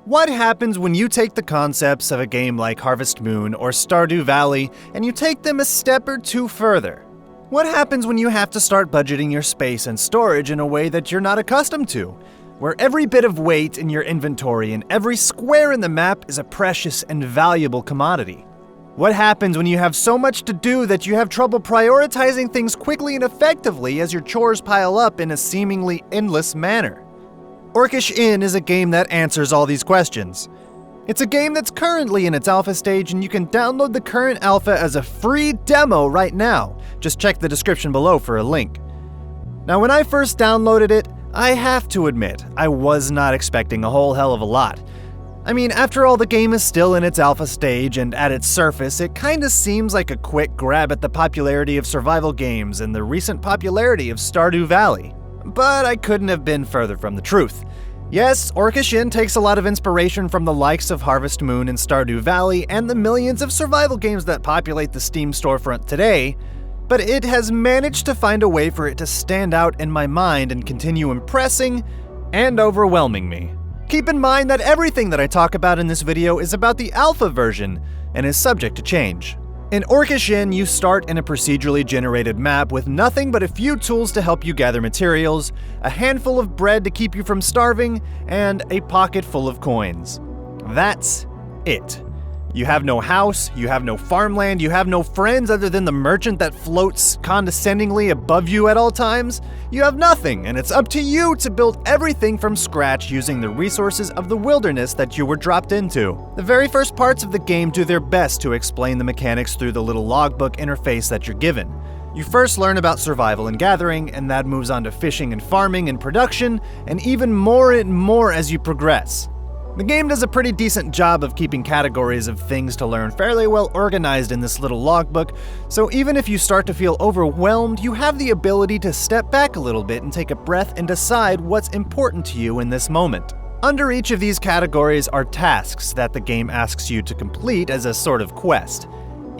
What happens when you take the concepts of a game like Harvest Moon or Stardew Valley and you take them a step or two further? What happens when you have to start budgeting your space and storage in a way that you're not accustomed to, where every bit of weight in your inventory and every square in the map is a precious and valuable commodity? What happens when you have so much to do that you have trouble prioritizing things quickly and effectively as your chores pile up in a seemingly endless manner? Orcish Inn is a game that answers all these questions. It's a game that's currently in its alpha stage, and you can download the current alpha as a free demo right now. Just check the description below for a link. Now, when I first downloaded it, I have to admit, I was not expecting a whole hell of a lot. I mean, after all, the game is still in its alpha stage, and at its surface, it kinda seems like a quick grab at the popularity of survival games and the recent popularity of Stardew Valley. But I couldn't have been further from the truth. Yes, Orcish Inn takes a lot of inspiration from the likes of Harvest Moon and Stardew Valley and the millions of survival games that populate the Steam storefront today, but it has managed to find a way for it to stand out in my mind and continue impressing and overwhelming me. Keep in mind that everything that I talk about in this video is about the alpha version and is subject to change. In Orcish Inn, you start in a procedurally generated map with nothing but a few tools to help you gather materials, a handful of bread to keep you from starving, and a pocket full of coins. That's it. You have no house, you have no farmland, you have no friends other than the merchant that floats condescendingly above you at all times. You have nothing, and it's up to you to build everything from scratch using the resources of the wilderness that you were dropped into. The very first parts of the game do their best to explain the mechanics through the little logbook interface that you're given. You first learn about survival and gathering, and that moves on to fishing and farming and production, and even more and more as you progress. The game does a pretty decent job of keeping categories of things to learn fairly well organized in this little logbook, so even if you start to feel overwhelmed, you have the ability to step back a little bit and take a breath and decide what's important to you in this moment. Under each of these categories are tasks that the game asks you to complete as a sort of quest.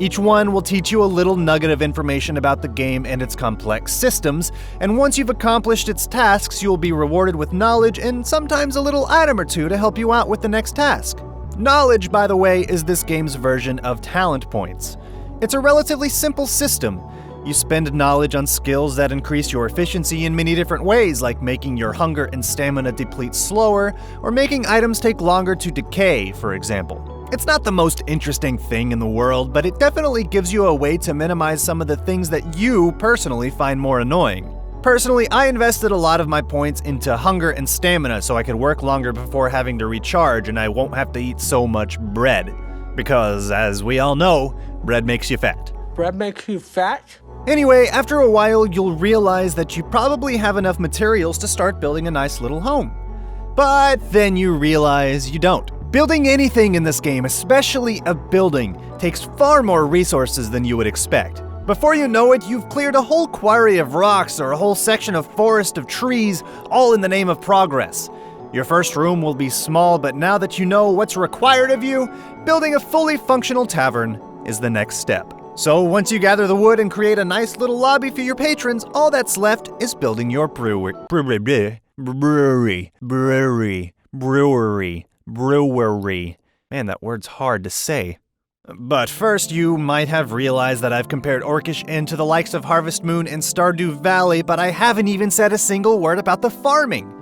Each one will teach you a little nugget of information about the game and its complex systems, and once you've accomplished its tasks, you'll be rewarded with knowledge and sometimes a little item or two to help you out with the next task. Knowledge, by the way, is this game's version of talent points. It's a relatively simple system. You spend knowledge on skills that increase your efficiency in many different ways, like making your hunger and stamina deplete slower, or making items take longer to decay, for example. It's not the most interesting thing in the world, but it definitely gives you a way to minimize some of the things that you personally find more annoying. Personally, I invested a lot of my points into hunger and stamina so I could work longer before having to recharge and I won't have to eat so much bread. Because, as we all know, bread makes you fat. Bread makes you fat? Anyway, after a while, you'll realize that you probably have enough materials to start building a nice little home. But then you realize you don't. Building anything in this game, especially a building, takes far more resources than you would expect. Before you know it, you've cleared a whole quarry of rocks or a whole section of forest of trees, all in the name of progress. Your first room will be small, but now that you know what's required of you, building a fully functional tavern is the next step. So once you gather the wood and create a nice little lobby for your patrons, all that's left is building your brewery. Man, that word's hard to say. But first, you might have realized that I've compared Orcish Inn to the likes of Harvest Moon and Stardew Valley, but I haven't even said a single word about the farming.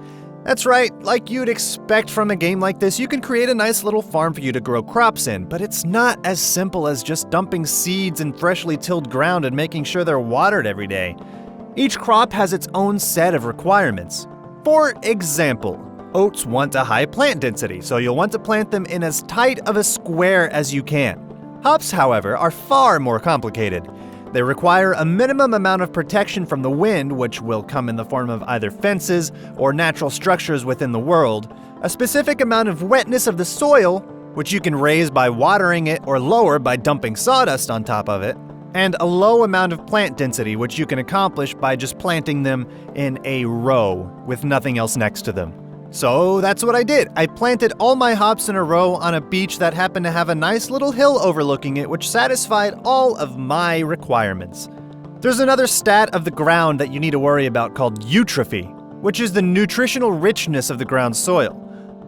That's right, like you'd expect from a game like this, you can create a nice little farm for you to grow crops in, but it's not as simple as just dumping seeds in freshly tilled ground and making sure they're watered every day. Each crop has its own set of requirements. For example, oats want a high plant density, so you'll want to plant them in as tight of a square as you can. Hops, however, are far more complicated. They require a minimum amount of protection from the wind, which will come in the form of either fences or natural structures within the world, a specific amount of wetness of the soil, which you can raise by watering it or lower by dumping sawdust on top of it, and a low amount of plant density, which you can accomplish by just planting them in a row with nothing else next to them. So that's what I did. I planted all my hops in a row on a beach that happened to have a nice little hill overlooking it, which satisfied all of my requirements. There's another stat of the ground that you need to worry about called eutrophy, which is the nutritional richness of the ground soil.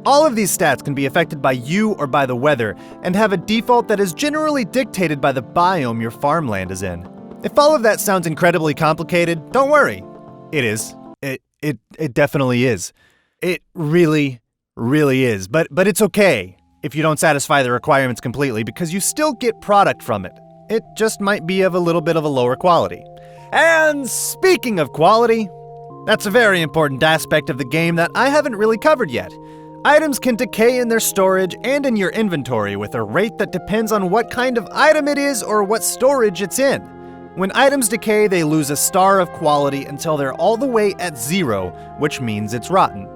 All of these stats can be affected by you or by the weather, and have a default that is generally dictated by the biome your farmland is in. If all of that sounds incredibly complicated, don't worry. It is. It definitely is. It really, really is. But it's okay if you don't satisfy the requirements completely, because you still get product from it. It just might be of a little bit of a lower quality. And speaking of quality, that's a very important aspect of the game that I haven't really covered yet. Items can decay in their storage and in your inventory with a rate that depends on what kind of item it is or what storage it's in. When items decay, they lose a star of quality until they're all the way at 0, which means it's rotten.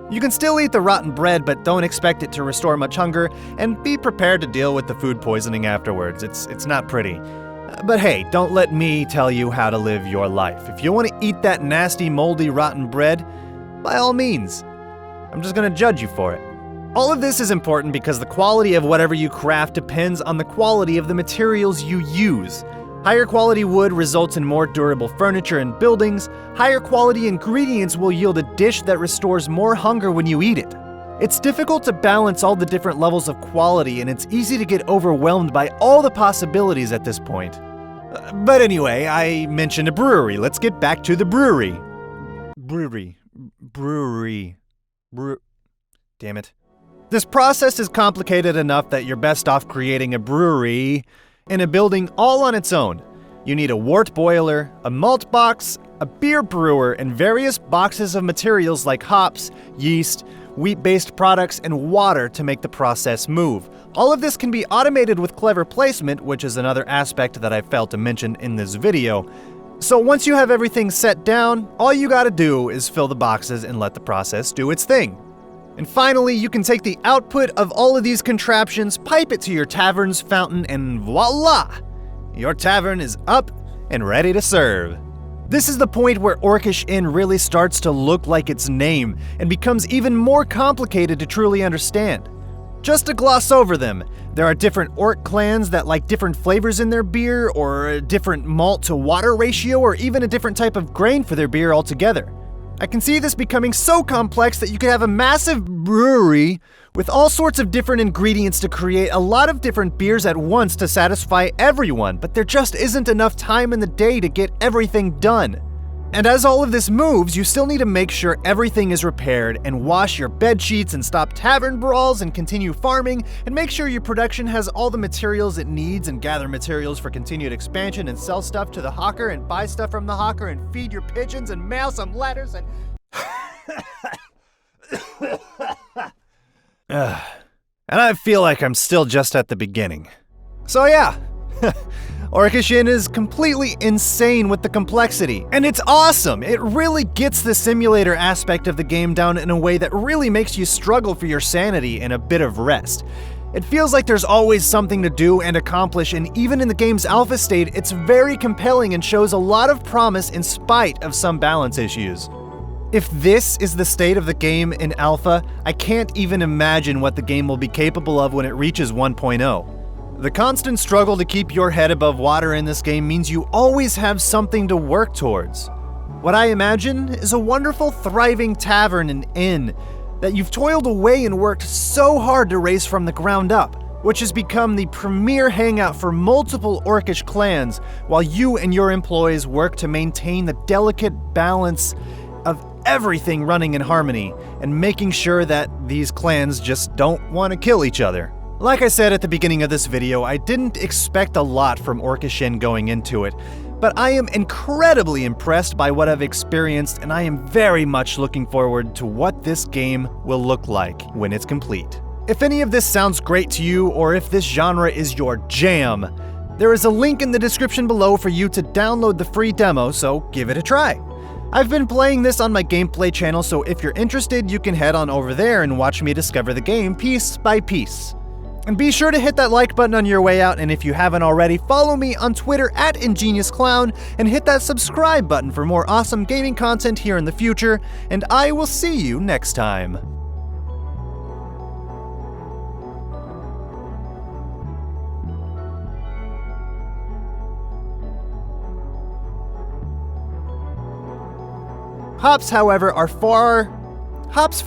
You can still eat the rotten bread, but don't expect it to restore much hunger, and be prepared to deal with the food poisoning afterwards. It's not pretty. But hey, don't let me tell you how to live your life. If you want to eat that nasty, moldy, rotten bread, by all means. I'm just gonna judge you for it. All of this is important because the quality of whatever you craft depends on the quality of the materials you use. Higher quality wood results in more durable furniture and buildings. Higher quality ingredients will yield a dish that restores more hunger when you eat it. It's difficult to balance all the different levels of quality, and it's easy to get overwhelmed by all the possibilities at this point. But anyway, I mentioned a brewery. Let's get back to the brewery. Damn it. This process is complicated enough that you're best off creating a brewery in a building all on its own. You need a wort boiler, a malt box, a beer brewer, and various boxes of materials like hops, yeast, wheat-based products, and water to make the process move. All of this can be automated with clever placement, which is another aspect that I failed to mention in this video. So once you have everything set down, all you gotta do is fill the boxes and let the process do its thing. And finally, you can take the output of all of these contraptions, pipe it to your tavern's fountain, and voila! Your tavern is up and ready to serve. This is the point where Orcish Inn really starts to look like its name and becomes even more complicated to truly understand. Just to gloss over them, there are different orc clans that like different flavors in their beer, or a different malt to water ratio, or even a different type of grain for their beer altogether. I can see this becoming so complex that you could have a massive brewery with all sorts of different ingredients to create a lot of different beers at once to satisfy everyone, but there just isn't enough time in the day to get everything done. And as all of this moves, you still need to make sure everything is repaired and wash your bed sheets and stop tavern brawls and continue farming and make sure your production has all the materials it needs and gather materials for continued expansion and sell stuff to the hawker and buy stuff from the hawker and feed your pigeons and mail some letters and... And I feel like I'm still just at the beginning. So yeah. Orcish Inn is completely insane with the complexity, and it's awesome! It really gets the simulator aspect of the game down in a way that really makes you struggle for your sanity and a bit of rest. It feels like there's always something to do and accomplish, and even in the game's alpha state, it's very compelling and shows a lot of promise in spite of some balance issues. If this is the state of the game in alpha, I can't even imagine what the game will be capable of when it reaches 1.0. The constant struggle to keep your head above water in this game means you always have something to work towards. What I imagine is a wonderful, thriving tavern and inn that you've toiled away and worked so hard to raise from the ground up, which has become the premier hangout for multiple Orcish clans, while you and your employees work to maintain the delicate balance of everything running in harmony and making sure that these clans just don't want to kill each other. Like I said at the beginning of this video, I didn't expect a lot from Orcish Inn going into it, but I am incredibly impressed by what I've experienced, and I am very much looking forward to what this game will look like when it's complete. If any of this sounds great to you, or if this genre is your jam, there is a link in the description below for you to download the free demo, so give it a try. I've been playing this on my gameplay channel, so if you're interested, you can head on over there and watch me discover the game piece by piece. And be sure to hit that like button on your way out, and if you haven't already, follow me on Twitter at ingeniousclown, and hit that subscribe button for more awesome gaming content here in the future, and I will see you next time. Hops, however, are far... Hops